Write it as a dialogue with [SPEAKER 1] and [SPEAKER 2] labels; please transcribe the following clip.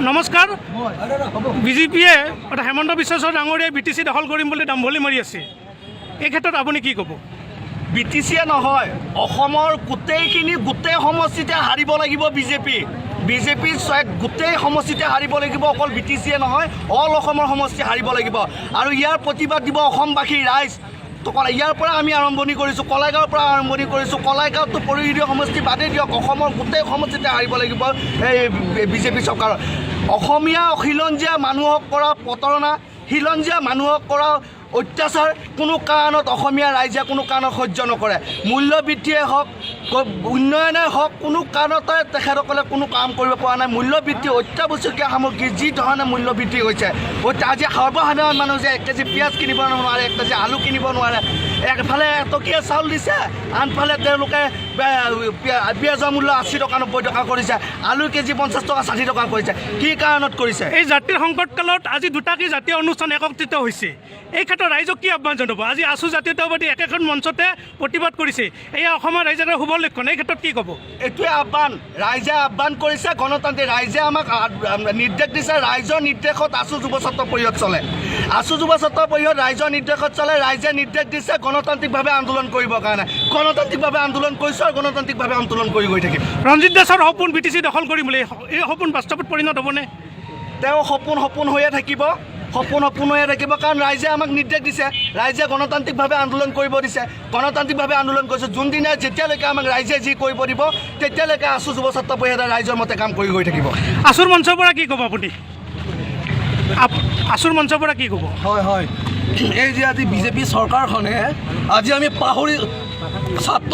[SPEAKER 1] নমস্কাৰ বিজেপিয়ে হেমন্ত বিশ্ব শৰ্মা ডাঙৰীয়াই BTC দখল কৰিম বুলি দাম্ভলি মাৰি আছে এই ক্ষেত্ৰত আপুনি কি ক'ব
[SPEAKER 2] BTCয়ে নহয় অসমৰ গোটেই সমষ্টিতে হাৰিব লাগিব বিজেপি গোটেই সমষ্টিতে হাৰিব লাগিব অকল BTCয়ে নহয় অল অসমৰ সমষ্টি হাৰিব লাগিব আৰু ইয়াৰ প্ৰতিবাদ দিব অসমবাসী ৰাইজ ইয়াৰ পৰা আমি আৰম্ভণি কৰিছোঁ কলাইগাঁৱৰ পৰা আৰম্ভণি কৰিছোঁ কলাইগাঁৱতো পৰিষদীয় সমষ্টি বাদেই দিয়ক অসমৰ গোটেই সমষ্টিতে হাৰিব লাগিব এই বিজেপি চৰকাৰৰ অসমীয়া খিলঞ্জীয়া মানুহক কৰা প্ৰতাৰণা খিলঞ্জীয়া মানুহক কৰা অত্যাচাৰ কোনো কাৰণত অসমীয়া ৰাইজে কোনো কাৰণত সহ্য নকৰে মূল্যবৃদ্ধিয়ে হওক উন্নয়নে হওক কোনো কাৰণতে তেখেতসকলে কোনো কাম কৰিব পৰা নাই মূল্যবৃদ্ধি অত্যাৱশ্যকীয় সামগ্ৰী যি ধৰণে মূল্যবৃদ্ধি হৈছে আজি সৰ্বসাধাৰণ মানুহ যে 1 কেজি পিঁয়াজ কিনিব নোৱাৰে 1 কেজি আলু কিনিব নোৱাৰে একফালে টকীয়া চাউল দিছে আনফালে তেওঁলোকে পিঁয়াজৰ মূল্য 80 টকা 90 টকা কৰিছে আলু কেজি 50 টকা 60 টকা কৰিছে কি কাৰণত কৰিছে
[SPEAKER 1] এই জাতিৰ সংকটকালত আজি দুটাকৈ জাতীয় অনুষ্ঠান একত্ৰিত হৈছে এই ক্ষেত্ৰত ৰাইজক কি আহ্বান জনাব আজি আছু জাতীয়তাবাদী একেখন মঞ্চতে প্ৰতিবাদ কৰিছে এয়া অসমৰ ৰাইজৰ শুভ লক্ষণ এই ক্ষেত্ৰত কি ক'ব
[SPEAKER 2] এইটোৱে আহ্বান ৰাইজে আহ্বান কৰিছে গণতান্ত্ৰিক ৰাইজে আমাক নিৰ্দেশ দিছে ৰাইজৰ নিৰ্দেশত আছু যুৱ ছাত্ৰ পৰিষদ চলে আছু যুৱ ছাত্ৰ পৰিষদ ৰাইজৰ নিৰ্দেশত চলে ৰাইজে নিৰ্দেশ দিছে গণতান্ত্ৰিকভাৱে আন্দোলন কৰিবৰ কাৰণে গণতান্ত্ৰিকভাৱে আন্দোলন কৰিছোঁ আৰু গণতান্ত্ৰিকভাৱে আন্দোলন কৰি গৈ থাকিম
[SPEAKER 1] ৰঞ্জিত দাসৰ সপোন BTC দখল কৰিম বুলি এই সপোন বাস্তৱত পৰিণত হ'বনে
[SPEAKER 2] তেওঁ সপোন হৈয়ে থাকিব কাৰণ ৰাইজে আমাক নিৰ্দেশ দিছে ৰাইজে গণতান্ত্ৰিকভাৱে আন্দোলন কৰিব দিছে গণতান্ত্ৰিকভাৱে আন্দোলন কৰিছে যোনদিনা যেতিয়ালৈকে আমাক ৰাইজে যি কৰিব দিব তেতিয়ালৈকে আছু যুৱ ছাত্ৰ পৰিষদে ৰাইজৰ মতে কাম কৰি গৈ থাকিব
[SPEAKER 1] আছুৰ মঞ্চৰ পৰা কি ক'ব আপুনি আছুৰ মঞ্চৰ পৰা কি ক'ব
[SPEAKER 3] হয় এই যে আজি বিজেপি চৰকাৰখনে আজি আমি পাহৰি ছাত্ৰ